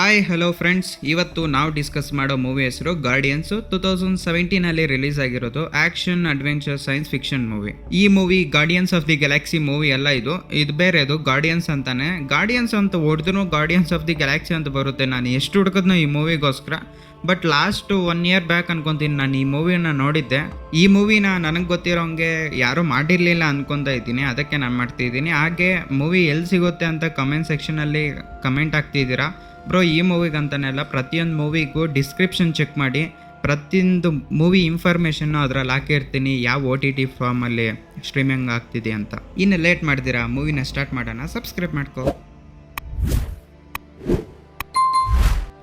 Hi hello friends, ಇವತ್ತು ನಾವು discuss ಮಾಡೋ ಮೂವಿ ಹೆಸರು ಗಾರ್ಡಿಯನ್ಸ್. 2017 ರಿಲೀಸ್ ಆಗಿರೋದು action adventure science fiction movie. ಈ movie Guardians of the Galaxy movie ಅಲ್ಲ, ಇದು ಬೇರೆದು. ಗಾರ್ಡಿಯನ್ಸ್ ಅಂತಾನೆ. ಗಾರ್ಡಿಯನ್ಸ್ ಅಂತ ಹೊಡೆದ್ರು ಗಾರ್ಡಿಯನ್ಸ್ ಆಫ್ ದಿ ಗ್ಯಾಲಕ್ಸಿ ಅಂತ ಬರುತ್ತೆ. ನಾನು ಎಷ್ಟು ಹುಡುಕದ್ನೋ ಈ ಮೂವಿಗೋಸ್ಕರ. ಬಟ್ ಲಾಸ್ಟ್ 1 year ಬ್ಯಾಕ್ ಅನ್ಕೊಂತೀನಿ ನಾನು ಈ ಮೂವಿನ ನೋಡಿದ್ದೆ. ಈ ಮೂವಿನ ನನಗೆ ಗೊತ್ತಿರೋಂಗೆ ಯಾರೂ ಮಾಡಿರಲಿಲ್ಲ ಅನ್ಕೊತಾ ಇದ್ದೀನಿ, ಅದಕ್ಕೆ ನಾನು ಮಾಡ್ತಿದ್ದೀನಿ. ಹಾಗೆ ಮೂವಿ ಎಲ್ಲಿ ಸಿಗುತ್ತೆ ಅಂತ ಕಮೆಂಟ್ ಸೆಕ್ಷನಲ್ಲಿ ಕಮೆಂಟ್ ಆಗ್ತಿದ್ದೀರಾ. ಬ್ರೋ, ಈ ಮೂವಿಗಂತಾನೆಲ್ಲ ಪ್ರತಿಯೊಂದು ಮೂವಿಗೂ ಡಿಸ್ಕ್ರಿಪ್ಷನ್ ಚೆಕ್ ಮಾಡಿ, ಪ್ರತಿಯೊಂದು ಮೂವಿ ಇನ್ಫಾರ್ಮೇಷನ್ನು ಅದರಲ್ಲಿ ಹಾಕಿರ್ತೀನಿ, ಯಾವ OTT ಫಾರ್ಮಲ್ಲಿ ಸ್ಟ್ರೀಮಿಂಗ್ ಆಗ್ತಿದೆ ಅಂತ. ಇನ್ನು ಲೇಟ್ ಮಾಡ್ತೀರಾ, ಮೂವಿನ ಸ್ಟಾರ್ಟ್ ಮಾಡೋಣ. ಸಬ್ಸ್ಕ್ರೈಬ್ ಮಾಡ್ಕೋ.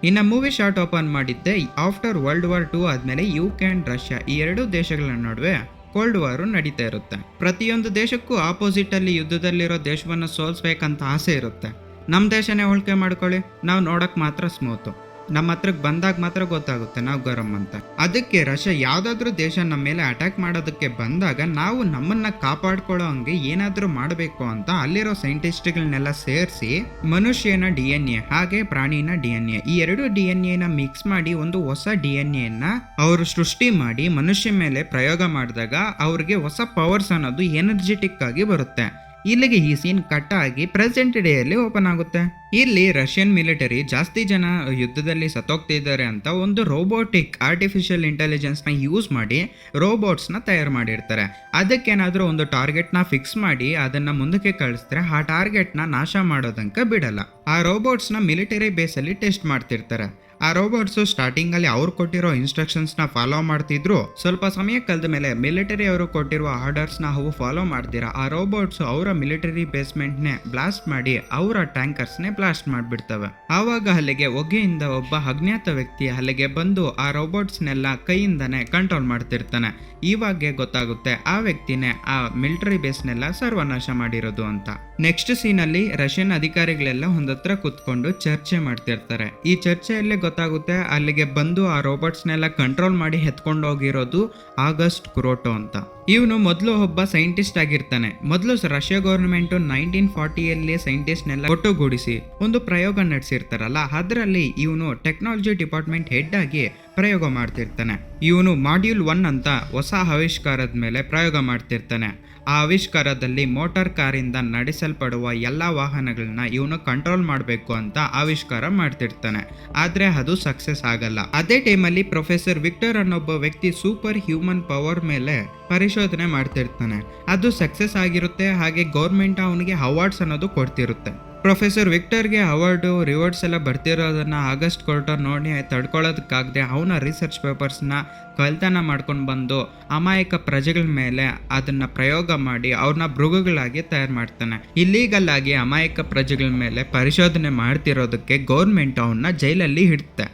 ಇನ್ನು ಮೂವಿ ಶಾರ್ಟ್ ಓಪನ್ ಮಾಡಿದ್ದೆ ಆಫ್ಟರ್ ವರ್ಲ್ಡ್ ವಾರ್ 2 ಆದಮೇಲೆ UK ಆ್ಯಂಡ್ ರಷ್ಯಾ ಈ ಎರಡೂ ದೇಶಗಳ ನಡುವೆ ಕೋಲ್ಡ್ ವಾರು ನಡೀತಾ ಇರುತ್ತೆ. ಪ್ರತಿಯೊಂದು ದೇಶಕ್ಕೂ ಆಪೋಸಿಟಲ್ಲಿ ಯುದ್ಧದಲ್ಲಿರೋ ದೇಶವನ್ನು ಸೋಲ್ಸ್ಬೇಕಂತ ಆಸೆ ಇರುತ್ತೆ. ನಮ್ಮ ದೇಶನೇ ಹೋಲಿಕೆ ಮಾಡ್ಕೊಳ್ಳಿ, ನಾವು ನೋಡೋಕೆ ಮಾತ್ರ ಸ್ಮೂತು, ನಮ್ಮ ಹತ್ರಕ್ಕೆ ಬಂದಾಗ ಮಾತ್ರ ಗೊತ್ತಾಗುತ್ತೆ ನಾವು ಗರಂ ಅಂತ. ಅದಕ್ಕೆ ರಷ್ಯಾ ಯಾವುದಾದ್ರೂ ದೇಶ ನಮ್ಮ ಮೇಲೆ ಅಟ್ಯಾಕ್ ಮಾಡೋದಕ್ಕೆ ಬಂದಾಗ ನಾವು ನಮ್ಮನ್ನು ಕಾಪಾಡ್ಕೊಳ್ಳೋ ಹಂಗೆ ಏನಾದರೂ ಮಾಡಬೇಕು ಅಂತ ಅಲ್ಲಿರೋ ಸೈಂಟಿಸ್ಟ್ಗಳನ್ನೆಲ್ಲ ಸೇರಿಸಿ ಮನುಷ್ಯನ DNA ಹಾಗೆ ಪ್ರಾಣಿನ DNA ಈ ಎರಡು DNA ಮಿಕ್ಸ್ ಮಾಡಿ ಒಂದು ಹೊಸ DNA ಅವರು ಸೃಷ್ಟಿ ಮಾಡಿ ಮನುಷ್ಯ ಮೇಲೆ ಪ್ರಯೋಗ ಮಾಡಿದಾಗ ಅವ್ರಿಗೆ ಹೊಸ ಪವರ್ಸ್ ಅನ್ನೋದು ಎನರ್ಜೆಟಿಕ್ ಆಗಿ ಬರುತ್ತೆ. ಇಲ್ಲಿಗೆ ಈ ಸೀನ್ ಕಟ್ ಆಗಿ ಪ್ರೆಸೆಂಟ್ ಡೇಯಲ್ಲಿ ಓಪನ್ ಆಗುತ್ತೆ. ಇಲ್ಲಿ ರಷ್ಯನ್ ಮಿಲಿಟರಿ ಜಾಸ್ತಿ ಜನ ಯುದ್ಧದಲ್ಲಿ ಸತ್ತೋಗ್ತಿದ್ದಾರೆ ಅಂತ ಒಂದು ರೋಬೋಟಿಕ್ ಆರ್ಟಿಫಿಷಿಯಲ್ ಇಂಟೆಲಿಜೆನ್ಸ್ನ ಯೂಸ್ ಮಾಡಿ ರೋಬೋಟ್ಸ್ನ ತಯಾರು ಮಾಡಿರ್ತಾರೆ. ಅದಕ್ಕೇನಾದರೂ ಒಂದು ಟಾರ್ಗೆಟ್ನ ಫಿಕ್ಸ್ ಮಾಡಿ ಅದನ್ನು ಮುಂದಕ್ಕೆ ಕಳಿಸಿದ್ರೆ ಆ ಟಾರ್ಗೆಟ್ನ ನಾಶ ಮಾಡೋದಂಕ ಬಿಡಲ್ಲ. ಆ ರೋಬೋಟ್ಸ್ನ ಮಿಲಿಟರಿ ಬೇಸಲ್ಲಿ ಟೆಸ್ಟ್ ಮಾಡ್ತಿರ್ತಾರೆ. ಆ ರೋಬೋಟ್ಸು ಸ್ಟಾರ್ಟಿಂಗಲ್ಲಿ ಅವ್ರು ಕೊಟ್ಟಿರೋ ಇನ್ಸ್ಟ್ರಕ್ಷನ್ಸ್ನ ಫಾಲೋ ಮಾಡ್ತಿದ್ರು. ಸ್ವಲ್ಪ ಸಮಯ ಕಳೆದ ಮೇಲೆ ಮಿಲಿಟರಿ ಅವರು ಕೊಟ್ಟಿರುವ ಆರ್ಡರ್ಸ್ನ ಅವು ಫಾಲೋ ಮಾಡ್ತೀರಾ ಆ ರೋಬೋಟ್ಸು ಅವರ ಮಿಲಿಟರಿ ಬೇಸ್ಮೆಂಟ್ನೇ ಬ್ಲಾಸ್ಟ್ ಮಾಡಿ ಅವರ ಟ್ಯಾಂಕರ್ಸ್ನೇ ಬ್ಲಾಸ್ಟ್ ಮಾಡಿಬಿಡ್ತವೆ. ಆವಾಗ ಅಲ್ಲಿಗೆ ಹೊಗೆಯಿಂದ ಒಬ್ಬ ಅಜ್ಞಾತ ವ್ಯಕ್ತಿ ಅಲ್ಲಿಗೆ ಬಂದು ಆ ರೋಬೋಟ್ಸ್ನೆಲ್ಲ ಕೈಯಿಂದನೇ ಕಂಟ್ರೋಲ್ ಮಾಡ್ತಿರ್ತಾನೆ. ಇವಾಗೆ ಗೊತ್ತಾಗುತ್ತೆ ಆ ವ್ಯಕ್ತಿನೇ ಆ ಮಿಲಿಟರಿ ಬೇಸ್ನೆಲ್ಲ ಸರ್ವನಾಶ ಮಾಡಿರೋದು ಅಂತ. ನೆಕ್ಸ್ಟ್ ಸೀನಲ್ಲಿ ರಷ್ಯನ್ ಅಧಿಕಾರಿಗಳೆಲ್ಲ ಒಂದತ್ರ ಕುತ್ಕೊಂಡು ಚರ್ಚೆ ಮಾಡ್ತಿರ್ತಾರೆ. ಈ ಚರ್ಚೆಯಲ್ಲೇ ಗೊತ್ತಾಗುತ್ತೆ ಅಲ್ಲಿಗೆ ಬಂದು ಆ ರೋಬೋಟ್ಸ್ನೆಲ್ಲ ಕಂಟ್ರೋಲ್ ಮಾಡಿ ಎತ್ಕೊಂಡು ಹೋಗಿರೋದು ಆಗಸ್ಟ್ ಕುರೋಟೋ ಅಂತ. ಇವನು ಮೊದಲು ಒಬ್ಬ ಸೈಂಟಿಸ್ಟ್ ಆಗಿರ್ತಾನೆ. ಮೊದಲು ರಷ್ಯಾ ಗೌರ್ಮೆಂಟ್ 1940 ಸೈಂಟಿಸ್ಟ್ನೆಲ್ಲ ಒಟ್ಟುಗೂಡಿಸಿ ಒಂದು ಪ್ರಯೋಗ ನಡೆಸಿರ್ತಾರಲ್ಲ, ಅದರಲ್ಲಿ ಇವನು ಟೆಕ್ನಾಲಜಿ ಡಿಪಾರ್ಟ್ಮೆಂಟ್ ಹೆಡ್ ಆಗಿ ಪ್ರಯೋಗ ಮಾಡ್ತಿರ್ತಾನೆ. ಇವನು ಮಾಡ್ಯೂಲ್ 1 ಅಂತ ಹೊಸ ಆವಿಷ್ಕಾರದ ಮೇಲೆ ಪ್ರಯೋಗ ಮಾಡ್ತಿರ್ತಾನೆ. ಆ ಆವಿಷ್ಕಾರದಲ್ಲಿ ಮೋಟಾರ್ ಕಾರಿಂದ ನಡೆಸಲ್ಪಡುವ ಎಲ್ಲ ವಾಹನಗಳನ್ನ ಇವನು ಕಂಟ್ರೋಲ್ ಮಾಡಬೇಕು ಅಂತ ಆವಿಷ್ಕಾರ ಮಾಡ್ತಿರ್ತಾನೆ. ಆದರೆ ಅದು ಸಕ್ಸಸ್ ಆಗಲ್ಲ. ಅದೇ ಟೈಮಲ್ಲಿ ಪ್ರೊಫೆಸರ್ ವಿಕ್ಟರ್ ಅನ್ನೊಬ್ಬ ವ್ಯಕ್ತಿ ಸೂಪರ್ ಹ್ಯೂಮನ್ ಪವರ್ ಮೇಲೆ ಪರಿಶೋಧನೆ ಮಾಡ್ತಿರ್ತಾನೆ. ಅದು ಸಕ್ಸಸ್ ಆಗಿರುತ್ತೆ. ಹಾಗೆ ಗೌರ್ಮೆಂಟ್ ಅವನಿಗೆ ಅವಾರ್ಡ್ಸ್ ಅನ್ನೋದು ಕೊಡ್ತಿರುತ್ತೆ. ಪ್ರೊಫೆಸರ್ ವಿಕ್ಟರ್ಗೆ ಅವಾರ್ಡು ರಿವಾರ್ಡ್ಸ್ ಎಲ್ಲ ಬರ್ತಿರೋದನ್ನ ಆಗಸ್ಟ್ ಕುರೋಟೋ ನೋಡಿ ತಡ್ಕೊಳ್ಳೋದಕ್ಕಾಗದೆ ಅವನ ರಿಸರ್ಚ್ ಪೇಪರ್ಸ್ನ ಕಳ್ತನ ಮಾಡ್ಕೊಂಡು ಬಂದು ಅಮಾಯಕ ಪ್ರಜೆಗಳ ಮೇಲೆ ಅದನ್ನ ಪ್ರಯೋಗ ಮಾಡಿ ಅವ್ರನ್ನ ಮೃಗಗಳಾಗಿ ತಯಾರು ಮಾಡ್ತಾನೆ. ಇಲ್ಲೀಗಲ್ ಆಗಿ ಅಮಾಯಕ ಪ್ರಜೆಗಳ ಮೇಲೆ ಪರಿಶೋಧನೆ ಮಾಡ್ತಿರೋದಕ್ಕೆ ಗೌರ್ಮೆಂಟ್ ಅವನ್ನ ಜೈಲಲ್ಲಿ ಇಡುತ್ತೆ.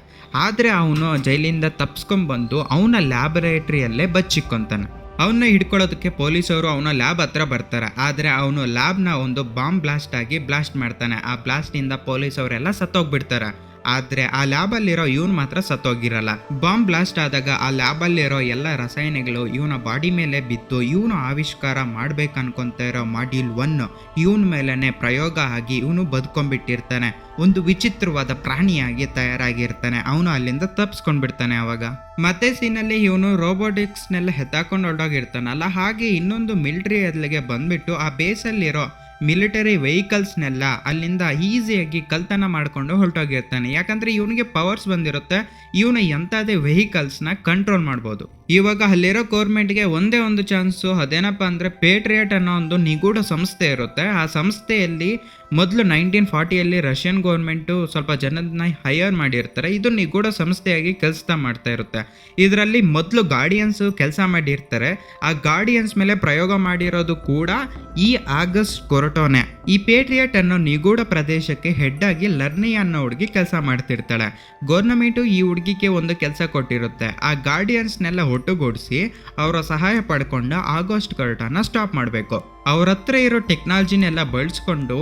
ಆದರೆ ಅವನು ಜೈಲಿಂದ ತಪ್ಸ್ಕೊಂಡ್ಬಂದು ಅವನ ಲ್ಯಾಬೊರೇಟರಿಯಲ್ಲೇ ಬಚ್ಚಿಕ್ಕೊಂತಾನೆ. ಅವನ್ನ ಹಿಡ್ಕೊಳ್ಳೋದಕ್ಕೆ ಪೊಲೀಸವರು ಅವನ ಲ್ಯಾಬ್ ಹತ್ರ ಬರ್ತಾರೆ. ಆದರೆ ಅವನು ಲ್ಯಾಬ್ನ ಒಂದು ಬಾಂಬ್ ಬ್ಲಾಸ್ಟ್ ಆಗಿ ಬ್ಲಾಸ್ಟ್ ಮಾಡ್ತಾನೆ. ಆ ಬ್ಲಾಸ್ಟಿಂದ ಪೊಲೀಸವರೆಲ್ಲ ಸತ್ತೋಗ್ಬಿಡ್ತಾರೆ. ಆದರೆ ಆ ಲ್ಯಾಬಲ್ಲಿರೋ ಇವನು ಮಾತ್ರ ಸತ್ತೋಗಿರಲ್ಲ. ಬಾಂಬ್ ಬ್ಲಾಸ್ಟ್ ಆದಾಗ ಆ ಲ್ಯಾಬಲ್ಲಿರೋ ಎಲ್ಲ ರಸಾಯನಗಳು ಇವನ ಬಾಡಿ ಮೇಲೆ ಬಿದ್ದು ಇವನು ಆವಿಷ್ಕಾರ ಮಾಡ್ಬೇಕು ಅನ್ಕೊಂತ ಇರೋ ಮಾಡ್ಯೂಲ್ 1 ಇವನ ಮೇಲೇ ಪ್ರಯೋಗ ಆಗಿ ಇವನು ಬದುಕೊಂಡ್ಬಿಟ್ಟಿರ್ತಾನೆ. ಒಂದು ವಿಚಿತ್ರವಾದ ಪ್ರಾಣಿಯಾಗಿ ತಯಾರಾಗಿರ್ತಾನೆ. ಅವನು ಅಲ್ಲಿಂದ ತಪ್ಸ್ಕೊಂಡ್ಬಿಡ್ತಾನೆ. ಅವಾಗ ಮತ್ತೆ ಸೀನಲ್ಲಿ ಇವನು ರೋಬೋಟಿಕ್ಸ್ನೆಲ್ಲ ಹೆತ್ತಾಕೊಂಡು ಹೊರಟೋಗಿರ್ತಾನಲ್ಲ, ಹಾಗೆ ಇನ್ನೊಂದು ಮಿಲಿಟರಿ ಅಲ್ಲಿಗೆ ಬಂದ್ಬಿಟ್ಟು ಆ ಬೇಸಲ್ಲಿರೋ ಮಿಲಿಟರಿ ವೆಹಿಕಲ್ಸ್ನೆಲ್ಲ ಅಲ್ಲಿಂದ ಈಸಿಯಾಗಿ ಕಳ್ತನ ಮಾಡ್ಕೊಂಡು ಹೊರಟೋಗಿರ್ತಾನೆ. ಯಾಕಂದರೆ ಇವನಿಗೆ ಪವರ್ಸ್ ಬಂದಿರುತ್ತೆ, ಇವನು ಎಂಥದೇ ವೆಹಿಕಲ್ಸ್ನ ಕಂಟ್ರೋಲ್ ಮಾಡ್ಬೋದು. ಇವಾಗ ಅಲ್ಲಿರೋ ಗೌರ್ಮೆಂಟ್ಗೆ ಒಂದೇ ಒಂದು ಚಾನ್ಸು, ಅದೇನಪ್ಪ ಅಂದರೆ ಪೇಟ್ರಿಯಟ್ ಅನ್ನೋ ಒಂದು ನಿಗೂಢ ಸಂಸ್ಥೆ ಇರುತ್ತೆ. ಆ ಸಂಸ್ಥೆಯಲ್ಲಿ ಮೊದಲು 1940 ರಷ್ಯನ್ ಗೌರ್ಮೆಂಟು ಸ್ವಲ್ಪ ಜನದನ್ನ ಹೈಯರ್ ಮಾಡಿರ್ತಾರೆ. ಇದು ನಿಗೂಢ ಸಂಸ್ಥೆಯಾಗಿ ಕೆಲಸ ಮಾಡ್ತಾ ಇರುತ್ತೆ. ಇದರಲ್ಲಿ ಮೊದಲು ಗಾರ್ಡಿಯನ್ಸು ಕೆಲಸ ಮಾಡಿರ್ತಾರೆ. ಆ ಗಾರ್ಡಿಯನ್ಸ್ ಮೇಲೆ ಪ್ರಯೋಗ ಮಾಡಿರೋದು ಕೂಡ ಈ ಆಗಸ್ಟ್ ಕುರೋಟೋನೆ. ಈ ಪೇಟ್ರಿಯಟ್ ಅನ್ನೋ ನಿಗೂಢ ಪ್ರದೇಶಕ್ಕೆ ಹೆಡ್ ಆಗಿ ಲರ್ನಿ ಅನ್ನೋ ಹುಡುಗಿ ಕೆಲಸ ಮಾಡ್ತಿರ್ತಾಳೆ. ಗೌರ್ಮೆಂಟು ಈ ಹುಡುಗಿಗೆ ಒಂದು ಕೆಲಸ ಕೊಟ್ಟಿರುತ್ತೆ. ಆ ಗಾರ್ಡಿಯನ್ಸ್ನೆಲ್ಲ ಒಟ್ಟುಗೂಡಿಸಿ ಅವರ ಸಹಾಯ ಪಡ್ಕೊಂಡು ಆಗಸ್ಟ್ ಕುರೋಟೋನ ಸ್ಟಾಪ್ ಮಾಡಬೇಕು. ಅವ್ರ ಹತ್ರ ಇರೋ ಟೆಕ್ನಾಲಜಿನೆಲ್ಲ ಬಳಸ್ಕೊಂಡು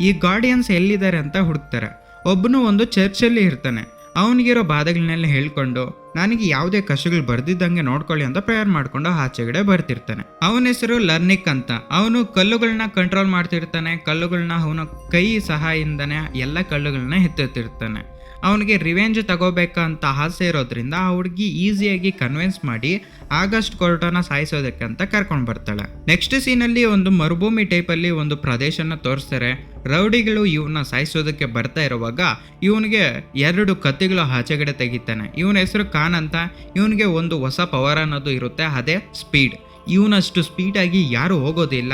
ಈ ಗಾರ್ಡಿಯನ್ಸ್ ಎಲ್ಲಿದ್ದಾರೆ ಅಂತ ಹುಡುಕ್ತಾರೆ. ಒಬ್ಬನು ಒಂದು ಚರ್ಚಲ್ಲಿ ಇರ್ತಾನೆ. ಅವನಿಗಿರೋ ಬಾಧೆಗಳನ್ನೆಲ್ಲ ಹೇಳ್ಕೊಂಡು ನನಗೆ ಯಾವುದೇ ಕಷ್ಟಗಳು ಬರ್ದಿದ್ದಂಗೆ ನೋಡ್ಕೊಳ್ಳಿ ಅಂತ ಪ್ರೇಯರ್ ಮಾಡ್ಕೊಂಡು ಆಚೆಗಡೆ ಬರ್ತಿರ್ತಾನೆ. ಅವನ ಹೆಸರು ಲರ್ನಿಕ್ ಅಂತ. ಅವನು ಕಲ್ಲುಗಳನ್ನ ಕಂಟ್ರೋಲ್ ಮಾಡ್ತಿರ್ತಾನೆ. ಕಲ್ಲುಗಳನ್ನ ಅವನ ಕೈ ಸಹಾಯದಿಂದನೇ ಎಲ್ಲ ಕಲ್ಲುಗಳನ್ನ ಎತ್ತಿರ್ತಾನೆ. ಅವನಿಗೆ ರಿವೆಂಜ್ ತಗೋಬೇಕಂತ ಆಸೆ ಇರೋದ್ರಿಂದ ಆ ಹುಡುಗಿ ಈಸಿಯಾಗಿ ಕನ್ವಿನ್ಸ್ ಮಾಡಿ ಆಗಸ್ಟ್ ಕೊರ್ಟೋನ ಸಾಯಿಸೋದಕ್ಕೆ ಅಂತ ಕರ್ಕೊಂಡು ಬರ್ತಾಳೆ. ನೆಕ್ಸ್ಟ್ ಸೀನಲ್ಲಿ ಒಂದು ಮರುಭೂಮಿ ಟೈಪಲ್ಲಿ ಒಂದು ಪ್ರದೇಶನ ತೋರಿಸ್ತಾರೆ. ರೌಡಿಗಳು ಇವನ್ನ ಸಾಯಿಸೋದಕ್ಕೆ ಬರ್ತಾ ಇರುವಾಗ ಇವನಿಗೆ 2 ಕತ್ತಿಗಳು ಆಚೆಗಡೆ ತೆಗಿತಾನೆ. ಇವನ ಹೆಸರು ಖಾನ್ ಅಂತ. ಇವನಿಗೆ ಒಂದು ಹೊಸ ಪವರ್ ಅನ್ನೋದು ಇರುತ್ತೆ, ಅದೇ ಸ್ಪೀಡ್. ಇವನಷ್ಟು ಸ್ಪೀಡಾಗಿ ಯಾರು ಹೋಗೋದಿಲ್ಲ.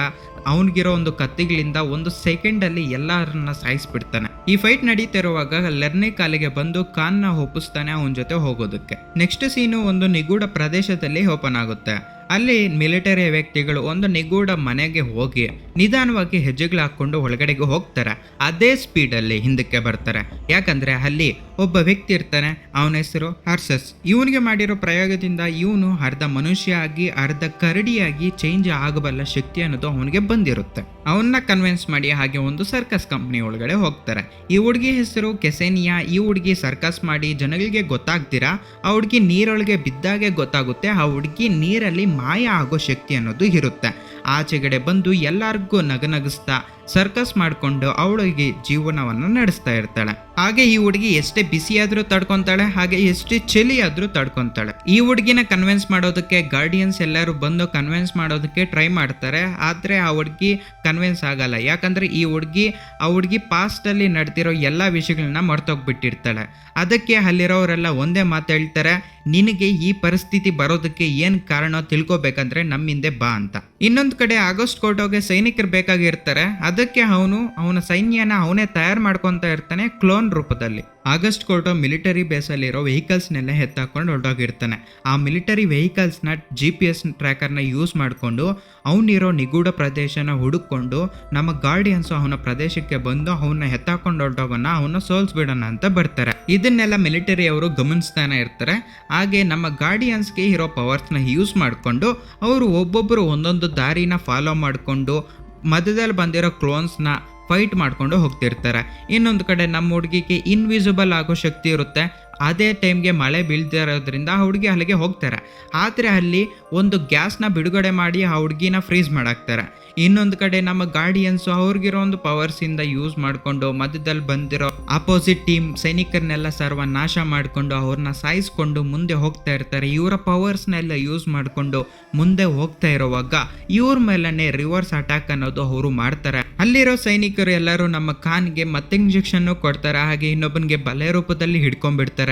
ಅವನಿಗಿರೋ ಒಂದು ಕತ್ತಿಗಳಿಂದ 1 ಸೆಕೆಂಡಲ್ಲಿ ಎಲ್ಲರನ್ನ ಸಾಯಿಸ್ಬಿಡ್ತಾನೆ. ಈ ಫೈಟ್ ನಡೀತಿರುವಾಗ ಲೆರ್ನಿಕ್ ಅಲ್ಲಿಗೆ ಬಂದು ಖಾನ್ನ ಒಪ್ಪಿಸ್ತಾನೆ ಅವನ ಜೊತೆ ಹೋಗೋದಕ್ಕೆ. ನೆಕ್ಸ್ಟ್ ಸೀನು ಒಂದು ನಿಗೂಢ ಪ್ರದೇಶದಲ್ಲಿ ಓಪನ್ ಆಗುತ್ತೆ. ಅಲ್ಲಿ ಮಿಲಿಟರಿ ವ್ಯಕ್ತಿಗಳು ಒಂದು ನಿಗೂಢ ಮನೆಗೆ ಹೋಗಿ ನಿಧಾನವಾಗಿ ಹೆಜ್ಜೆಗಳು ಹಾಕ್ಕೊಂಡು ಒಳಗಡೆಗೆ ಹೋಗ್ತಾರೆ. ಅದೇ ಸ್ಪೀಡಲ್ಲಿ ಹಿಂದಕ್ಕೆ ಬರ್ತಾರೆ. ಯಾಕಂದ್ರೆ ಅಲ್ಲಿ ಒಬ್ಬ ವ್ಯಕ್ತಿ ಇರ್ತಾನೆ, ಅವನ ಹೆಸರು ಹರ್ಸಸ್. ಇವನಿಗೆ ಮಾಡಿರೋ ಪ್ರಯೋಗದಿಂದ ಇವನು ಅರ್ಧ ಮನುಷ್ಯ ಆಗಿ ಅರ್ಧ ಕರಡಿಯಾಗಿ ಚೇಂಜ್ ಆಗಬಲ್ಲ ಶಕ್ತಿ ಅನ್ನೋದು ಅವನಿಗೆ ಬಂದಿರುತ್ತೆ. ಅವನ್ನ ಕನ್ವಿನ್ಸ್ ಮಾಡಿ ಹಾಗೆ ಒಂದು ಸರ್ಕಸ್ ಕಂಪ್ನಿ ಒಳಗಡೆ ಹೋಗ್ತಾರೆ. ಈ ಹುಡುಗಿ ಹೆಸರು ಕೆಸೆನಿಯಾ. ಈ ಹುಡುಗಿ ಸರ್ಕಸ್ ಮಾಡಿ ಜನಗಳಿಗೆ ಗೊತ್ತಾಗ್ತೀರಾ, ಆ ಹುಡುಗಿ ನೀರೊಳಗೆ ಬಿದ್ದಾಗೆ ಗೊತ್ತಾಗುತ್ತೆ ಆ ಹುಡುಗಿ ನೀರಲ್ಲಿ ಮಾಯ ಆಗೋ ಶಕ್ತಿ ಅನ್ನೋದು ಇರುತ್ತೆ. ಆಚೆಗಡೆ ಬಂದು ಎಲ್ಲರಿಗೂ ನಗನಗಿಸ್ತಾ ಸರ್ಕಸ್ ಮಾಡಿಕೊಂಡು ಅವಳಿಗೆ ಜೀವನವನ್ನು ನಡೆಸ್ತಾ ಇರ್ತಾಳೆ. ಹಾಗೆ ಈ ಹುಡುಗಿ ಎಷ್ಟೇ ಬಿಸಿಯಾದ್ರೂ ತಡ್ಕೊಂತಾಳೆ, ಹಾಗೆ ಎಷ್ಟೇ ಚಳಿ ಆದ್ರೂ ತಡ್ಕೊಂತಾಳೆ. ಈ ಹುಡುಗಿನ ಕನ್ವಿನ್ಸ್ ಮಾಡೋದಕ್ಕೆ ಗಾರ್ಡಿಯನ್ಸ್ ಎಲ್ಲರೂ ಬಂದು ಕನ್ವಿನ್ಸ್ ಮಾಡೋದಕ್ಕೆ ಟ್ರೈ ಮಾಡ್ತಾರೆ. ಆದ್ರೆ ಆ ಹುಡುಗಿ ಕನ್ವಿನ್ಸ್ ಆಗಲ್ಲ. ಯಾಕಂದ್ರೆ ಈ ಹುಡುಗಿ ಪಾಸ್ಟ್ ಅಲ್ಲಿ ನಡೆದಿರೋ ಎಲ್ಲಾ ವಿಷಯಗಳನ್ನ ಮರ್ತೋಗ್ಬಿಟ್ಟಿರ್ತಾಳೆ. ಅದಕ್ಕೆ ಅಲ್ಲಿರೋರೆಲ್ಲ ಒಂದೇ ಮಾತು ಹೇಳ್ತಾರೆ, ನಿನಗೆ ಈ ಪರಿಸ್ಥಿತಿ ಬರೋದಕ್ಕೆ ಏನ್ ಕಾರಣ ತಿಳ್ಕೊಬೇಕಂದ್ರೆ ನಮ್ಮಿಂದೆ ಬಾ ಅಂತ. ಇನ್ನೊಂದು ಕಡೆ ಆಗಸ್ಟ್ ಕೊರ್ಟೋಗೆ ಸೈನಿಕರು ಬೇಕಾಗಿರ್ತಾರೆ. ಅದಕ್ಕೆ ಅವನ ಸೈನ್ಯನ ಅವನೇ ತಯಾರು ಮಾಡ್ಕೊಂತ ಇರ್ತಾನೆ ಕ್ಲೋನ್ ರೂಪದಲ್ಲಿ. ಆಗಸ್ಟ್ ಕೊರ್ಟೋ ಮಿಲಿಟರಿ ಬೇಸಲ್ಲಿರೋ ವೆಹಿಕಲ್ಸ್ನೆಲ್ಲ ಎತ್ತಾಕೊಂಡು ಹೊರಟೋಗಿರ್ತಾನೆ. ಆ ಮಿಲಿಟರಿ ವೆಹಿಕಲ್ಸ್ನ GPS ಟ್ರ್ಯಾಕರ್ನ ಯೂಸ್ ಮಾಡಿಕೊಂಡು ಅವನಿರೋ ನಿಗೂಢ ಪ್ರದೇಶನ ಹುಡುಕೊಂಡು ನಮ್ಮ ಗಾರ್ಡಿಯನ್ಸು ಅವನ ಪ್ರದೇಶಕ್ಕೆ ಬಂದು ಅವನ್ನ ಎತ್ತಾಕೊಂಡು ಹೊರಟೋಗೋಣ, ಅವನ್ನ ಸೋಲ್ಸ್ಬಿಡೋಣ ಅಂತ ಬರ್ತಾರೆ. ಇದನ್ನೆಲ್ಲ ಮಿಲಿಟರಿ ಅವರು ಗಮನಿಸ್ತಾನೆ ಇರ್ತಾರೆ. ಹಾಗೆ ನಮ್ಮ ಗಾರ್ಡಿಯನ್ಸ್ಗೆ ಇರೋ ಪವರ್ಸ್ನ ಯೂಸ್ ಮಾಡಿಕೊಂಡು ಅವರು ಒಬ್ಬೊಬ್ಬರು ಒಂದೊಂದು ದಾರಿನ ಫಾಲೋ ಮಾಡಿಕೊಂಡು ಮಧ್ಯದಲ್ಲಿ ಬಂದಿರೋ ಕ್ಲೋನ್ಸ್ನ ಫೈಟ್ ಮಾಡ್ಕೊಂಡು ಹೋಗ್ತಿರ್ತಾರೆ. ಇನ್ನೊಂದು ಕಡೆ ನಮ್ಮ ಹುಡುಗಿಗೆ ಇನ್ವಿಸಿಬಲ್ ಆಗೋ ಶಕ್ತಿ ಇರುತ್ತೆ. ಅದೇ ಟೈಮ್ಗೆ ಮಳೆ ಬೀಳ್ತಿರೋದ್ರಿಂದ ಆ ಹುಡುಗಿ ಅಲ್ಲಿಗೆ ಹೋಗ್ತಾರೆ. ಆದರೆ ಅಲ್ಲಿ ಒಂದು ಗ್ಯಾಸ್ನ ಬಿಡುಗಡೆ ಮಾಡಿ ಆ ಹುಡುಗಿನ ಫ್ರೀಸ್ ಮಾಡಾಕ್ತಾರೆ. ಇನ್ನೊಂದು ಕಡೆ ನಮ್ಮ ಗಾರ್ಡಿಯನ್ಸು ಅವ್ರಿಗಿರೋ ಒಂದು ಪವರ್ಸಿಂದ ಯೂಸ್ ಮಾಡಿಕೊಂಡು ಮಧ್ಯದಲ್ಲಿ ಬಂದಿರೋ ಅಪೋಸಿಟ್ ಟೀಮ್ ಸೈನಿಕರನ್ನೆಲ್ಲ ಸರ್ವನಾಶ ಮಾಡಿಕೊಂಡು ಅವ್ರನ್ನ ಸಾಯಿಸ್ಕೊಂಡು ಮುಂದೆ ಹೋಗ್ತಾ ಇರ್ತಾರೆ. ಇವರ ಪವರ್ಸ್ನೆಲ್ಲ ಯೂಸ್ ಮಾಡಿಕೊಂಡು ಮುಂದೆ ಹೋಗ್ತಾ ಇರುವಾಗ ಇವ್ರ ಮೇಲೇ ರಿವರ್ಸ್ ಅಟ್ಯಾಕ್ ಅನ್ನೋದು ಅವರು ಮಾಡ್ತಾರೆ. ಅಲ್ಲಿರೋ ಸೈನಿಕರು ಎಲ್ಲರೂ ನಮ್ಮ ಖಾನ್ಗೆ ಮತ್ತೆ ಇಂಜೆಕ್ಷನ್ ಕೊಡ್ತಾರೆ. ಹಾಗೆ ಇನ್ನೊಬ್ಬನಿಗೆ ಬಲೆ ರೂಪದಲ್ಲಿ ಹಿಡ್ಕೊಂಡ್ಬಿಡ್ತಾರೆ.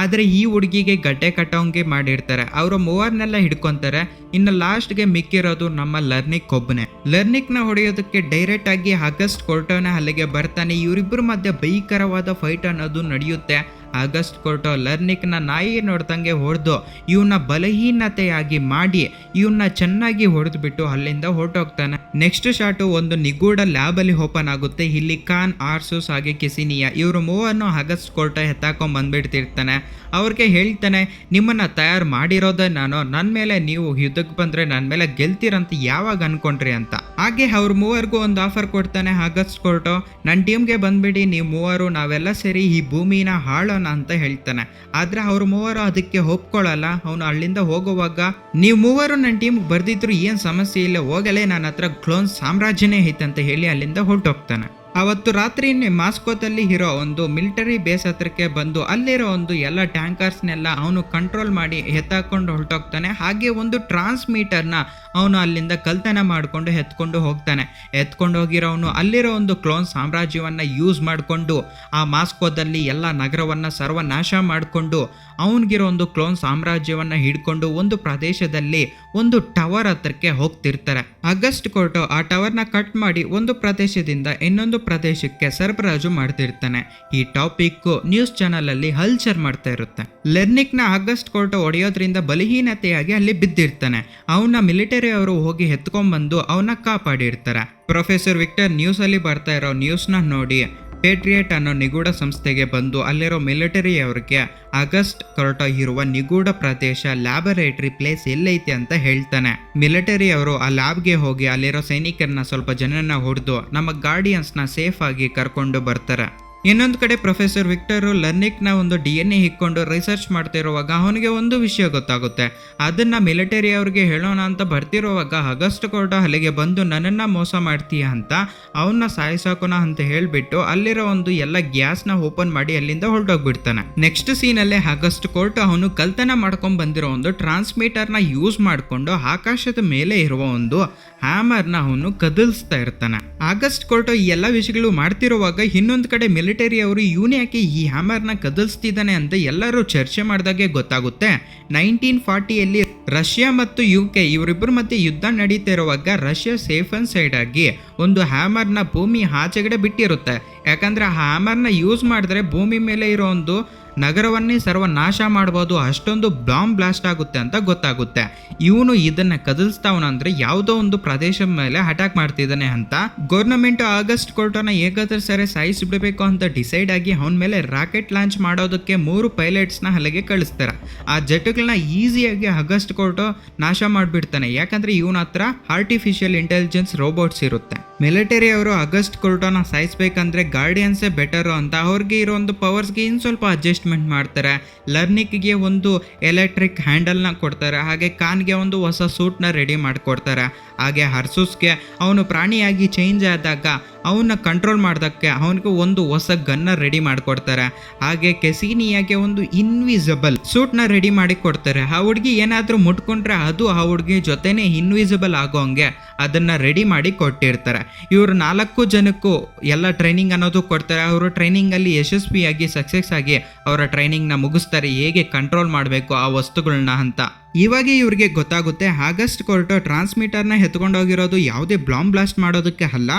ಆದರೆ ಈ ಹುಡುಗಿಗೆ ಗಡ್ಡೆ ಕಟ್ಟೋಂಗೆ ಮಾಡಿರ್ತಾರೆ. ಅವರು ಮೂವರ್ನೆಲ್ಲ ಹಿಡ್ಕೊಂತಾರೆ. ಇನ್ನು ಲಾಸ್ಟ್ಗೆ ಮಿಕ್ಕಿರೋದು ನಮ್ಮ ಲರ್ನಿಕ್ ಒಬ್ಬನೇ. ಲರ್ನಿಕ್ನ ಹೊಡೆಯೋದಕ್ಕೆ ಡೈರೆಕ್ಟ್ ಆಗಿ ಆಗಸ್ಟ್ ಕೊರ್ಟೋನ ಅಲ್ಲಿಗೆ ಬರ್ತಾನೆ. ಇವರಿಬ್ಬರ ಮಧ್ಯೆ ಭಯಂಕರವಾದ ಫೈಟ್ ಅನ್ನೋದು ನಡೆಯುತ್ತೆ. ಆಗಸ್ಟ್ ಕೊರ್ಟೋ ಲರ್ನಿಕ್ನ ನಾಯಿ ನೋಡ್ದಂಗೆ ಹೊಡೆದು ಇವನ್ನ ಬಲಹೀನತೆಯಾಗಿ ಮಾಡಿ ಇವನ್ನ ಚೆನ್ನಾಗಿ ಹೊಡೆದ್ಬಿಟ್ಟು ಅಲ್ಲಿಂದ ಹೊರಟೋಗ್ತಾನೆ. ನೆಕ್ಸ್ಟ್ ಶಾಟು ಒಂದು ನಿಗೂಢ ಲ್ಯಾಬ್ ಅಲ್ಲಿ ಓಪನ್ ಆಗುತ್ತೆ. ಇಲ್ಲಿ ಖಾನ್, ಆರ್ಸೂಸ್ ಹಾಗೆ ಕೆಸಿನಿಯಾ ಇವರು ಮೂವನ್ನು ಆಗಸ್ಟ್ ಕೊರ್ಟೋ ಎತ್ತಾಕೊಂಡ್ ಬಂದ್ಬಿಡ್ತಿರ್ತಾನೆ. ಅವ್ರಿಗೆ ಹೇಳ್ತಾನೆ, ನಿಮ್ಮನ್ನ ತಯಾರು ಮಾಡಿರೋದೇ ನಾನು, ನನ್ನ ಮೇಲೆ ನೀವು ಯುದ್ಧಕ್ಕೆ ಬಂದ್ರೆ ನನ್ನ ಮೇಲೆ ಗೆಲ್ತೀರಂತ ಯಾವಾಗ ಅನ್ಕೊಂಡ್ರಿ ಅಂತ. ಹಾಗೆ ಅವ್ರ ಮೂವರ್ಗೂ ಒಂದು ಆಫರ್ ಕೊಡ್ತಾನೆ ಆಗಸ್ಟ್ ಕೊರ್ಟೋ, ನನ್ನ ಟೀಮ್ಗೆ ಬಂದ್ಬಿಡಿ, ನೀವು ಮೂವರು ನಾವೆಲ್ಲ ಸೇರಿ ಈ ಭೂಮಿನ ಹಾಳೋಣ ಅಂತ ಹೇಳ್ತಾನೆ. ಆದ್ರೆ ಅವ್ರ ಮೂವರು ಅದಕ್ಕೆ ಒಪ್ಕೊಳ್ಳಲ್ಲ. ಅವನು ಅಲ್ಲಿಂದ ಹೋಗುವಾಗ, ನೀವು ಮೂವರು ನನ್ನ ಟೀಮ್ಗೆ ಬರ್ದಿದ್ರು ಏನ್ ಸಮಸ್ಯೆ ಇಲ್ಲ, ಹೋಗಲೇ ನನ್ನ ಹತ್ರ ಕ್ಲೋನ್ ಸಾಮ್ರಾಜ್ಯನೇ ಐತಂತ ಹೇಳಿ ಅಲ್ಲಿಂದ ಹೊರಟೋಗ್ತಾನೆ. ಅವತ್ತು ರಾತ್ರಿ ಮಾಸ್ಕೋದಲ್ಲಿ ಇರೋ ಒಂದು ಮಿಲಿಟರಿ ಬೇಸ್ ಹತ್ರಕ್ಕೆ ಬಂದು ಅಲ್ಲಿರೋ ಒಂದು ಎಲ್ಲ ಟ್ಯಾಂಕರ್ಸ್ನೆಲ್ಲ ಅವನು ಕಂಟ್ರೋಲ್ ಮಾಡಿ ಎತ್ತಾಕೊಂಡು ಹೊರಟೋಗ್ತಾನೆ. ಹಾಗೆ ಒಂದು ಟ್ರಾನ್ಸ್ಮೀಟರ್ನ ಅವನು ಅಲ್ಲಿಂದ ಕಲ್ತನ ಮಾಡಿಕೊಂಡು ಎತ್ಕೊಂಡು ಹೋಗ್ತಾನೆ. ಎತ್ಕೊಂಡು ಹೋಗಿರೋವನು ಅಲ್ಲಿರೋ ಒಂದು ಕ್ಲೋನ್ ಸಾಮ್ರಾಜ್ಯವನ್ನ ಯೂಸ್ ಮಾಡಿಕೊಂಡು ಆ ಮಾಸ್ಕೋದಲ್ಲಿ ಎಲ್ಲ ನಗರವನ್ನ ಸರ್ವನಾಶ ಮಾಡಿಕೊಂಡು ಅವನಿಗಿರೋ ಒಂದು ಕ್ಲೋನ್ ಸಾಮ್ರಾಜ್ಯವನ್ನ ಹಿಡ್ಕೊಂಡು ಒಂದು ಪ್ರದೇಶದಲ್ಲಿ ಒಂದು ಟವರ್ ಹತ್ರಕ್ಕೆ ಹೋಗ್ತಿರ್ತಾರೆ. ಆಗಸ್ಟ್ ಕೊರ್ಟೋ ಆ ಟವರ್ನ ಕಟ್ ಮಾಡಿ ಒಂದು ಪ್ರದೇಶದಿಂದ ಇನ್ನೊಂದು ಪ್ರದೇಶಕ್ಕೆ ಸರಬರಾಜು ಮಾಡ್ತಿರ್ತಾನೆ. ಈ ಟಾಪಿಕ್ ನ್ಯೂಸ್ ಚಾನಲ್ ಅಲ್ಲಿ ಹಲ್ಚರ್ ಮಾಡ್ತಾ ಇರುತ್ತೆ. ಲೆರ್ನಿಕ್ ನ ಆಗಸ್ಟ್ ಕೊರ್ಟೋ ಹೊಡೆಯೋದ್ರಿಂದ ಬಲಹೀನತೆಯಾಗಿ ಅಲ್ಲಿ ಬಿದ್ದಿರ್ತಾನೆ. ಅವನ ಮಿಲಿಟರಿ ಅವರು ಹೋಗಿ ಎತ್ಕೊಂಡ್ಬಂದು ಅವನ ಕಾಪಾಡಿರ್ತಾರೆ. ಪ್ರೊಫೆಸರ್ ವಿಕ್ಟರ್ ನ್ಯೂಸ್ ಅಲ್ಲಿ ಬರ್ತಾ ಇರೋ ನ್ಯೂಸ್ನ ನೋಡಿ ಪೇಟ್ರಿಯಟ್ ಅನ್ನೋ ನಿಗೂಢ ಸಂಸ್ಥೆಗೆ ಬಂದು ಅಲ್ಲಿರೋ ಮಿಲಿಟರಿ ಅವ್ರಿಗೆ ಆಗಸ್ಟ್ ಕೊರ್ಟೋ ಇರುವ ನಿಗೂಢ ಪ್ರದೇಶ ಲ್ಯಾಬೊರೇಟರಿ ಪ್ಲೇಸ್ ಎಲ್ಲೈತೆ ಅಂತ ಹೇಳ್ತಾನೆ. ಮಿಲಿಟರಿ ಅವರು ಆ ಲ್ಯಾಬ್ಗೆ ಹೋಗಿ ಅಲ್ಲಿರೋ ಸೈನಿಕರನ್ನ ಸ್ವಲ್ಪ ಜನನ ಹೊಡೆದು ನಮ್ಮ ಗಾರ್ಡಿಯನ್ಸ್ನ ಸೇಫ್ ಆಗಿ ಕರ್ಕೊಂಡು ಬರ್ತಾರೆ. ಇನ್ನೊಂದು ಕಡೆ ಪ್ರೊಫೆಸರ್ ವಿಕ್ಟರ್ ಲರ್ನಿಕ್ನ ಒಂದು DNA ಹಿಕ್ಕೊಂಡು ರಿಸರ್ಚ್ ಮಾಡ್ತಿರುವಾಗ ಅವನಿಗೆ ಒಂದು ವಿಷಯ ಗೊತ್ತಾಗುತ್ತೆ. ಅದನ್ನ ಮಿಲಿಟರಿ ಅವ್ರಿಗೆ ಹೇಳೋಣ ಅಂತ ಬರ್ತಿರುವಾಗ ಆಗಸ್ಟ್ ಕೋರ್ಟ್ ಅಲ್ಲಿಗೆ ಬಂದು ನನ್ನನ್ನ ಮೋಸ ಮಾಡ್ತೀಯ ಅಂತ ಅವನ್ನ ಸಾಯಿಸಾಕೋಣ ಅಂತ ಹೇಳ್ಬಿಟ್ಟು ಅಲ್ಲಿರೋ ಒಂದು ಎಲ್ಲ ಗ್ಯಾಸ್ನ ಓಪನ್ ಮಾಡಿ ಅಲ್ಲಿಂದ ಹೊರಟೋಗ್ಬಿಡ್ತಾನೆ. ನೆಕ್ಸ್ಟ್ ಸೀನಲ್ಲೇ ಆಗಸ್ಟ್ ಕೋರ್ಟ್ ಅವನು ಕಲ್ತನ ಮಾಡ್ಕೊಂಡ್ ಬಂದಿರೋ ಒಂದು ಟ್ರಾನ್ಸ್ಮಿಟರ್ನ ಯೂಸ್ ಮಾಡಿಕೊಂಡು ಆಕಾಶದ ಮೇಲೆ ಇರುವ ಒಂದು ಹ್ಯಾಮರ್ನ ಅವನು ಕದಲ್ಸ್ತಾ ಇರ್ತಾನೆ. ಆಗಸ್ಟ್ ಕೋರ್ಟ್ ಈ ಎಲ್ಲ ವಿಷಯಗಳು ಮಾಡ್ತಿರುವಾಗ ಇನ್ನೊಂದು ಕಡೆ ಮಿಲಿಟರಿ ಅವರು ಇವನು ಯಾಕೆ ಈ ಹ್ಯಾಮರ್ನ ಕದಲ್ಸ್ತಿದ್ದಾನೆ ಅಂತ ಎಲ್ಲರೂ ಚರ್ಚೆ ಮಾಡಿದಾಗೆ ಗೊತ್ತಾಗುತ್ತೆ. 1940ಯಲ್ಲಿ ರಷ್ಯಾ ಮತ್ತು UK ಇವರಿಬ್ಬರ ಮಧ್ಯೆ ಯುದ್ಧ ನಡೀತಾ ಇರುವಾಗ ರಷ್ಯಾ ಸೇಫ್ ಅಂಡ್ ಸೈಡ್ ಆಗಿ ಒಂದು ಹ್ಯಾಮರ್ನ ಭೂಮಿ ಆಚೆಗಡೆ ಬಿಟ್ಟಿರುತ್ತೆ. ಯಾಕಂದ್ರೆ ಆ ಹ್ಯಾಮರ್ನ ಯೂಸ್ ಮಾಡಿದ್ರೆ ಭೂಮಿ ಮೇಲೆ ಇರೋ ಒಂದು ನಗರವನ್ನೇ ಸರ್ವನಾಶ ಮಾಡ್ಬೋದು, ಅಷ್ಟೊಂದು ಬಾಂಬ್ ಬ್ಲಾಸ್ಟ್ ಆಗುತ್ತೆ ಅಂತ ಗೊತ್ತಾಗುತ್ತೆ. ಇವನು ಇದನ್ನ ಕದಲ್ಸ್ತಾವನಂದ್ರೆ ಯಾವುದೋ ಒಂದು ಪ್ರದೇಶದ ಮೇಲೆ ಅಟ್ಯಾಕ್ ಮಾಡ್ತಿದ್ದಾನೆ ಅಂತ ಗೌರ್ನಮೆಂಟ್ ಆಗಸ್ಟ್ ಕೋರ್ಟನ್ನ ಹೇಗಾದ್ರೂ ಸರಿ ಸಾಯಿಸಿಬಿಡಬೇಕು ಅಂತ ಡಿಸೈಡ್ ಆಗಿ ಅವನ ಮೇಲೆ ರಾಕೆಟ್ ಲಾಂಚ್ ಮಾಡೋದಕ್ಕೆ 3 ಪೈಲಟ್ಸ್ನ ಅಲ್ಲಿಗೆ ಕಳಿಸ್ತಾರೆ. ಆ ಜೆಟ್ಗಳನ್ನ ಈಸಿಯಾಗಿ ಆಗಸ್ಟ್ ಕೋರ್ಟ್ ನಾಶ ಮಾಡಿಬಿಡ್ತಾನೆ. ಯಾಕಂದ್ರೆ ಇವನ ಹತ್ರ ಆರ್ಟಿಫಿಷಿಯಲ್ ಇಂಟೆಲಿಜೆನ್ಸ್ ರೋಬೋಟ್ಸ್ ಇರುತ್ತೆ. ಮಿಲಿಟರಿ ಅವರು ಆಗಸ್ಟ್ ಕೋರ್ಟನ್ನ ಸಾಯಿಸ್ಬೇಕಂದ್ರೆ ಗಾರ್ಡಿಯನ್ಸೇ ಬೆಟರು ಅಂತ ಅವ್ರಿಗೆ ಇರೋ ಒಂದು ಪವರ್ಸ್ಗೆ ಇನ್ನು ಸ್ವಲ್ಪ ಅಡ್ಜಸ್ಟ್ಮೆಂಟ್ ಮಾಡ್ತಾರೆ. ಲರ್ನಿಕ್ಗೆ ಒಂದು ಎಲೆಕ್ಟ್ರಿಕ್ ಹ್ಯಾಂಡಲ್ನ ಕೊಡ್ತಾರೆ, ಹಾಗೆ ಖಾನ್ಗೆ ಒಂದು ಹೊಸ ಸೂಟ್ನ ರೆಡಿ ಮಾಡಿಕೊಡ್ತಾರೆ. ಹಾಗೆ ಹರ್ಸೂಸ್ಗೆ ಅವನು ಪ್ರಾಣಿಯಾಗಿ ಚೇಂಜ್ ಆದಾಗ ಅವನ್ನ ಕಂಟ್ರೋಲ್ ಮಾಡೋದಕ್ಕೆ ಅವನಿಗೆ ಒಂದು ಹೊಸ ಗನ್ನ ರೆಡಿ ಮಾಡಿಕೊಡ್ತಾರೆ. ಹಾಗೆ ಕೆಸಿನಿಯಾಗೆ ಒಂದು ಇನ್ವಿಸಿಬಲ್ ಸೂಟ್ನ ರೆಡಿ ಮಾಡಿ ಕೊಡ್ತಾರೆ. ಆ ಹುಡುಗಿ ಏನಾದರೂ ಮುಟ್ಕೊಂಡ್ರೆ ಅದು ಆ ಹುಡುಗಿ ಜೊತೆನೇ ಇನ್ವಿಸಿಬಲ್ ಆಗೋ ಹಂಗೆ ಅದನ್ನ ರೆಡಿ ಮಾಡಿ ಕೊಟ್ಟಿರ್ತಾರೆ. ಇವರು 4 ಜನಕ್ಕೂ ಎಲ್ಲ ಟ್ರೈನಿಂಗ್ ಅನ್ನೋದು ಕೊಡ್ತಾರೆ. ಅವರು ಟ್ರೈನಿಂಗಲ್ಲಿ ಯಶಸ್ವಿಯಾಗಿ ಸಕ್ಸಸ್ ಆಗಿ ಅವರ ಟ್ರೈನಿಂಗ್ನ ಮುಗಿಸ್ತಾರೆ, ಹೇಗೆ ಕಂಟ್ರೋಲ್ ಮಾಡಬೇಕು ಆ ವಸ್ತುಗಳನ್ನ ಅಂತ. ಇವಾಗ ಇವ್ರಿಗೆ ಗೊತ್ತಾಗುತ್ತೆ ಆಗಸ್ಟ್ ಕೋರ್ಟ್ ಟ್ರಾನ್ಸ್ಮಿಟರ್ನ ಎತ್ಕೊಂಡೋಗಿರೋದು ಯಾವುದೇ ಬಾಂಬ್ ಬ್ಲಾಸ್ಟ್ ಮಾಡೋದಕ್ಕೆ ಅಲ್ಲ,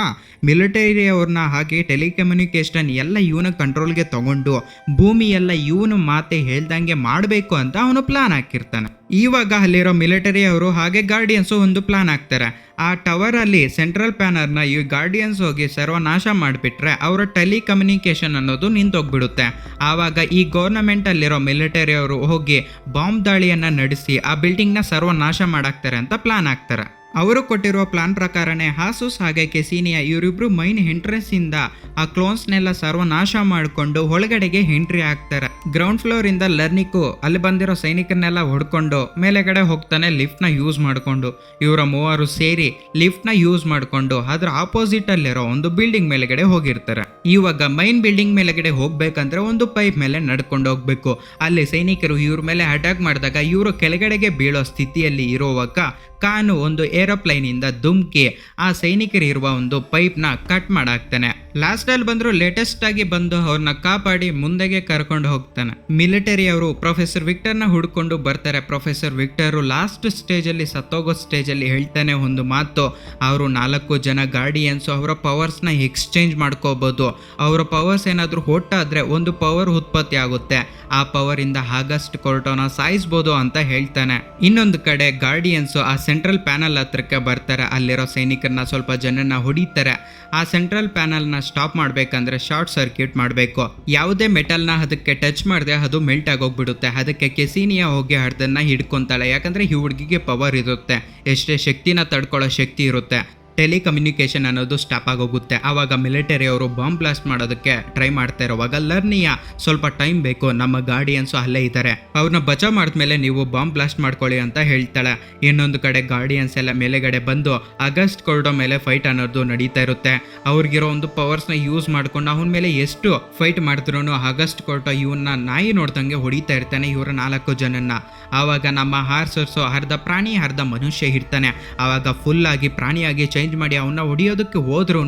ಮಿಲಿಟರಿ ಅವ್ರನ್ನ ಹಾಗೆ ಟೆಲಿಕಮ್ಯುನಿಕೇಶನ್ ಎಲ್ಲ ಇವನ ಕಂಟ್ರೋಲ್ಗೆ ತಗೊಂಡು ಭೂಮಿ ಎಲ್ಲ ಇವನು ಮಾತೆ ಹೇಳ್ದಂಗೆ ಮಾಡಬೇಕು ಅಂತ ಅವನು ಪ್ಲಾನ್ ಹಾಕಿರ್ತಾನೆ. ಇವಾಗ ಅಲ್ಲಿರೋ ಮಿಲಿಟರಿ ಅವರು ಹಾಗೆ ಗಾರ್ಡಿಯನ್ಸು ಒಂದು ಪ್ಲಾನ್ ಹಾಕ್ತಾರೆ. ಆ ಟವರ್ ಅಲ್ಲಿ ಸೆಂಟ್ರಲ್ ಪ್ಯಾನರ್ನ ಈ ಗಾರ್ಡಿಯನ್ಸ್ ಹೋಗಿ ಸರ್ವನಾಶ ಮಾಡಿಬಿಟ್ರೆ ಅವರ ಟೆಲಿಕಮ್ಯುನಿಕೇಶನ್ ಅನ್ನೋದು ನಿಂತೋಗ್ಬಿಡುತ್ತೆ. ಆವಾಗ ಈ ಗೌರ್ನಮೆಂಟ್ ಅಲ್ಲಿರೋ ಮಿಲಿಟರಿ ಅವರು ಹೋಗಿ ಬಾಂಬ್ ದಾಳಿಯನ್ನ ನಡೆಸಿ ಆ ಬಿಲ್ಡಿಂಗ್ನ ಸರ್ವನಾಶ ಮಾಡಾಕ್ತಾರೆ ಅಂತ ಪ್ಲಾನ್ ಹಾಕ್ತಾರೆ. ಅವರು ಕೊಟ್ಟಿರುವ ಪ್ಲಾನ್ ಪ್ರಕಾರನೇ ಹಾಸೂಸ್ ಹಾಗೆ ಕೆಸಿನಿಯಾ ಇವರಿಬ್ರು ಮೈನ್ ಎಂಟ್ರೆನ್ಸ್ ಇಂದ ಆ ಕ್ಲೋನ್ಸ್ನೆಲ್ಲ ಸರ್ವನಾಶ ಮಾಡಿಕೊಂಡು ಒಳಗಡೆಗೆ ಎಂಟ್ರಿ ಆಗ್ತಾರೆ. ಗ್ರೌಂಡ್ ಫ್ಲೋರ್ ಇಂದ ಲರ್ನಿಕ್ಕು ಅಲ್ಲಿ ಬಂದಿರೋ ಸೈನಿಕರನ್ನೆಲ್ಲ ಹೊಡ್ಕೊಂಡು ಮೇಲೆಗಡೆ ಹೋಗ್ತಾನೆ ಲಿಫ್ಟ್ ನ ಯೂಸ್ ಮಾಡಿಕೊಂಡು. ಇವರ 3 ಸೇರಿ ಲಿಫ್ಟ್ ನ ಯೂಸ್ ಮಾಡಿಕೊಂಡು ಅದ್ರ ಆಪೋಸಿಟ್ ಅಲ್ಲಿರೋ ಒಂದು ಬಿಲ್ಡಿಂಗ್ ಮೇಲೆಗಡೆ ಹೋಗಿರ್ತಾರೆ. ಇವಾಗ ಮೈನ್ ಬಿಲ್ಡಿಂಗ್ ಮೇಲೆಗಡೆ ಹೋಗ್ಬೇಕಂದ್ರೆ ಒಂದು ಪೈಪ್ ಮೇಲೆ ನಡ್ಕೊಂಡು ಹೋಗ್ಬೇಕು. ಅಲ್ಲಿ ಸೈನಿಕರು ಇವ್ರ ಮೇಲೆ ಅಟ್ಯಾಕ್ ಮಾಡಿದಾಗ ಇವರು ಕೆಳಗಡೆಗೆ ಬೀಳೋ ಸ್ಥಿತಿಯಲ್ಲಿ ಇರುವಾಗ ಕಾನು ಒಂದು ಏರೋಪ್ಲೈನ್ ಇಂದ ಧುಮ್ಕಿ ಆ ಸೈನಿಕರು ಇರುವ ಒಂದು ಪೈಪ್ ನ ಕಟ್ ಮಾಡಾಕ್ತಾನೆ. ಲಾಸ್ಟ್ ಅಲ್ಲಿ ಬಂದ್ರು ಲೇಟೆಸ್ಟ್ ಆಗಿ ಬಂದು ಅವ್ರನ್ನ ಕಾಪಾಡಿ ಮುಂದೆಗೆ ಕರ್ಕೊಂಡು ಹೋಗ್ತಾನೆ. ಮಿಲಿಟರಿ ಅವರು ಪ್ರೊಫೆಸರ್ ವಿಕ್ಟರ್ ನ ಹುಡ್ಕೊಂಡು ಬರ್ತಾರೆ. ಪ್ರೊಫೆಸರ್ ವಿಕ್ಟರ್ ಲಾಸ್ಟ್ ಸ್ಟೇಜ್ ಅಲ್ಲಿ ಸತ್ತೋಗೋ ಸ್ಟೇಜ್ ಅಲ್ಲಿ ಹೇಳ್ತಾನೆ ಒಂದು ಮಾತು, ಅವರು 4 ಜನ ಗಾರ್ಡಿಯನ್ಸ್ ಅವರ ಪವರ್ಸ್ ನ ಎಕ್ಸ್ಚೇಂಜ್ ಮಾಡ್ಕೋಬಹುದು. ಅವರ ಪವರ್ಸ್ ಏನಾದ್ರು ಹೊಟ್ಟಾದ್ರೆ ಒಂದು ಪವರ್ ಉತ್ಪತ್ತಿ ಆಗುತ್ತೆ, ಆ ಪವರ್ ಇಂದ ಆಗಸ್ಟ್ ಕೋರ್ಟೋನ ಸಾಯಿಸ್ಬೋದು ಅಂತ ಹೇಳ್ತಾನೆ. ಇನ್ನೊಂದು ಕಡೆ ಗಾರ್ಡಿಯನ್ಸ್ ಆ ಸೆಂಟ್ರಲ್ ಪ್ಯಾನಲ್ ಹತ್ರಕ್ಕೆ ಬರ್ತಾರೆ. ಅಲ್ಲಿರೋ ಸೈನಿಕರನ್ನ ಸ್ವಲ್ಪ ಜನನ ಹೊಡಿತಾರೆ. ಆ ಸೆಂಟ್ರಲ್ ಪ್ಯಾನಲ್ ನ ಸ್ಟಾಪ್ ಮಾಡ್ಬೇಕಂದ್ರೆ ಶಾರ್ಟ್ ಸರ್ಕ್ಯೂಟ್ ಮಾಡಬೇಕು. ಯಾವುದೇ ಮೆಟಲ್ನ ಅದಕ್ಕೆ ಟಚ್ ಮಾಡಿದ್ರೆ ಅದು ಮೆಲ್ಟ್ ಆಗೋಗ್ಬಿಡುತ್ತೆ. ಅದಕ್ಕೆ ಕೆಸಿನಿಯಾ ಹೋಗಿ ಅದನ್ನ ಹಿಡ್ಕೊಂತಾಳೆ. ಯಾಕಂದ್ರೆ ಈ ಹುಡುಗಿಗೆ ಪವರ್ ಇರುತ್ತೆ, ಎಷ್ಟೇ ಶಕ್ತಿನ ತಡ್ಕೊಳ್ಳೋ ಶಕ್ತಿ ಇರುತ್ತೆ. ಟೆಲಿಕಮ್ಯುನಿಕೇಶನ್ ಅನ್ನೋದು ಸ್ಟಾಪ್ ಆಗೋಗುತ್ತೆ. ಆವಾಗ ಮಿಲಿಟರಿ ಅವರು ಬಾಂಬ್ ಬ್ಲಾಸ್ಟ್ ಮಾಡೋದಕ್ಕೆ ಟ್ರೈ ಮಾಡ್ತಾ ಇರುವಾಗ ಲರ್ನಿಯಾ ಸ್ವಲ್ಪ ಟೈಮ್ ಬೇಕು, ನಮ್ಮ ಗಾರ್ಡಿಯನ್ಸು ಅಲ್ಲೇ ಇದ್ದಾರೆ, ಅವ್ರನ್ನ ಬಚಾವ್ ಮಾಡಿದ್ಮೇಲೆ ನೀವು ಬಾಂಬ್ ಬ್ಲಾಸ್ಟ್ ಮಾಡ್ಕೊಳ್ಳಿ ಅಂತ ಹೇಳ್ತಾಳೆ. ಇನ್ನೊಂದು ಕಡೆ ಗಾರ್ಡಿಯನ್ಸ್ ಎಲ್ಲ ಮೇಲೆಗಡೆ ಬಂದು ಆಗಸ್ಟ್ ಕೋರ್ಟೋ ಮೇಲೆ ಫೈಟ್ ಅನ್ನೋದು ನಡೀತಾ ಇರುತ್ತೆ. ಅವ್ರಿಗಿರೋ ಒಂದು ಪವರ್ಸ್ನ ಯೂಸ್ ಮಾಡ್ಕೊಂಡು ಅವನ ಮೇಲೆ ಎಷ್ಟು ಫೈಟ್ ಮಾಡಿದ್ರು ಆಗಸ್ಟ್ ಕೋರ್ಟೋ ಇವನ್ನ ನಾಯಿ ನೋಡ್ದಂಗೆ ಹೊಡಿತಾ ಇರ್ತಾನೆ ಇವರ 4 ಜನನ್ನ. ಆವಾಗ ನಮ್ಮ ಹಾರ್ಸರ್ಸು ಅರ್ಧ ಪ್ರಾಣಿ ಅರ್ಧ ಮನುಷ್ಯ ಇರ್ತಾನೆ. ಆವಾಗ ಫುಲ್ ಆಗಿ ಪ್ರಾಣಿಯಾಗಿ ಚೇಂಜ್ ಮಾಡಿ ಅವನ್ನ ಹೊಡಿಯೋದಕ್ಕೆ ಹೋದ್ರೂ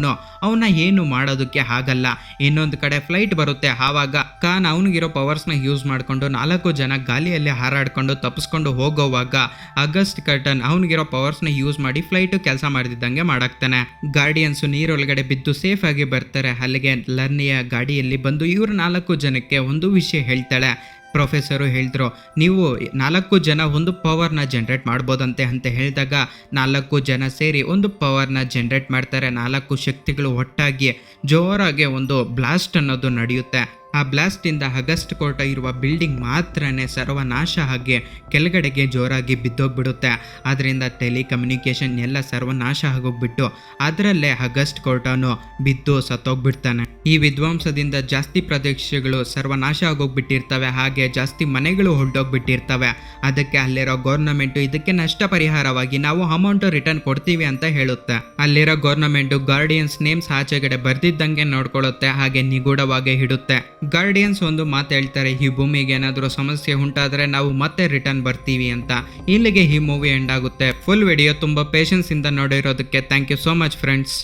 ಅವನ್ನ ಏನು ಮಾಡೋದಕ್ಕೆ ಆಗಲ್ಲ. ಇನ್ನೊಂದು ಕಡೆ ಫ್ಲೈಟ್ ಬರುತ್ತೆ. ಆವಾಗ ಖಾನ್ ಅವನಿಗಿರೋ ಪವರ್ಸ್ನ ಯೂಸ್ ಮಾಡಿಕೊಂಡು 4 ಜನ ಗಾಲಿಯಲ್ಲಿ ಹಾರಾಡ್ಕೊಂಡು ತಪ್ಪಿಸ್ಕೊಂಡು ಹೋಗೋವಾಗ ಆಗಸ್ಟ್ ಕರ್ಟನ್ ಅವನಿಗಿರೋ ಪವರ್ಸ್ನ ಯೂಸ್ ಮಾಡಿ ಫ್ಲೈಟ್ ಕೆಲಸ ಮಾಡ್ತಿದ್ದಂಗೆ ಮಾಡಾಕ್ತಾನೆ. ಗಾರ್ಡಿಯನ್ಸ್ ನೀರೊಳಗಡೆ ಬಿದ್ದು ಸೇಫ್ ಆಗಿ ಬರ್ತಾರೆ. ಅಲ್ಲಿಗೆ ಲರ್ನಿಯ ಗಾಡಿಯಲ್ಲಿ ಬಂದು ಇವ್ರ 4 ಜನಕ್ಕೆ ಒಂದು ವಿಷಯ ಹೇಳ್ತಾಳೆ. ಪ್ರೊಫೆಸರು ಹೇಳಿದ್ರು, ನೀವು 4 ಜನ ಒಂದು ಪವರ್ನ ಜನ್ರೇಟ್ ಮಾಡ್ಬೋದಂತೆ ಅಂತ ಹೇಳಿದಾಗ 4 ಜನ ಸೇರಿ ಒಂದು ಪವರ್ನ ಜನ್ರೇಟ್ ಮಾಡ್ತಾರೆ. 4 ಶಕ್ತಿಗಳು ಒಟ್ಟಾಗಿ ಜೋರಾಗಿ ಒಂದು ಬ್ಲಾಸ್ಟ್ ಅನ್ನೋದು ನಡೆಯುತ್ತೆ. ಆ ಬ್ಲಾಸ್ಟ್ ಇಂದ ಅಗಸ್ಟ್ ಕೋರ್ಟ ಇರುವ ಬಿಲ್ಡಿಂಗ್ ಮಾತ್ರನೇ ಸರ್ವನಾಶ ಆಗಿ ಕೆಳಗಡೆಗೆ ಜೋರಾಗಿ ಬಿದ್ದೋಗ್ಬಿಡುತ್ತೆ. ಅದರಿಂದ ಟೆಲಿಕಮ್ಯುನಿಕೇಶನ್ ಎಲ್ಲ ಸರ್ವನಾಶ ಆಗೋಗ್ಬಿಟ್ಟು ಅದರಲ್ಲೇ ಅಗಸ್ಟ್ ಕೋರ್ಟನು ಬಿದ್ದು ಸತ್ತೋಗ್ಬಿಡ್ತಾನೆ. ಈ ವಿಧ್ವಂಸದಿಂದ ಜಾಸ್ತಿ ಪ್ರದೇಶಗಳು ಸರ್ವನಾಶ ಆಗೋಗ್ಬಿಟ್ಟಿರ್ತವೆ, ಹಾಗೆ ಜಾಸ್ತಿ ಮನೆಗಳು ಹೊರಟೋಗ್ಬಿಟ್ಟಿರ್ತವೆ. ಅದಕ್ಕೆ ಅಲ್ಲಿರೋ ಗೌರ್ನಮೆಂಟ್ ಇದಕ್ಕೆ ನಷ್ಟ ಪರಿಹಾರವಾಗಿ ನಾವು ಅಮೌಂಟ್ ರಿಟರ್ನ್ ಕೊಡ್ತೀವಿ ಅಂತ ಹೇಳುತ್ತೆ. ಅಲ್ಲಿರೋ ಗೌರ್ನಮೆಂಟ್ ಗಾರ್ಡಿಯನ್ಸ್ ನೇಮ್ಸ್ ಆಚೆಗಡೆ ಬರ್ದಿದ್ದಂಗೆ ನೋಡ್ಕೊಳ್ಳುತ್ತೆ, ಹಾಗೆ ನಿಗೂಢವಾಗಿ ಇಡುತ್ತೆ. ಗಾರ್ಡಿಯನ್ಸ್ ಒಂದು ಮಾತು ಹೇಳ್ತಾರೆ, ಈ ಭೂಮಿಗೆ ಏನಾದರೂ ಸಮಸ್ಯೆ ಉಂಟಾದ್ರೆ ನಾವು ಮತ್ತೆ ರಿಟರ್ನ್ ಬರ್ತೀವಿ ಅಂತ. ಇಲ್ಲಿಗೆ ಈ ಮೂವಿ ಎಂಡ್ ಆಗುತ್ತೆ. ಫುಲ್ ವಿಡಿಯೋ ತುಂಬಾ ಪೇಷನ್ಸ್ ಇಂದ ನೋಡಿರೋದಕ್ಕೆ thank you so much friends.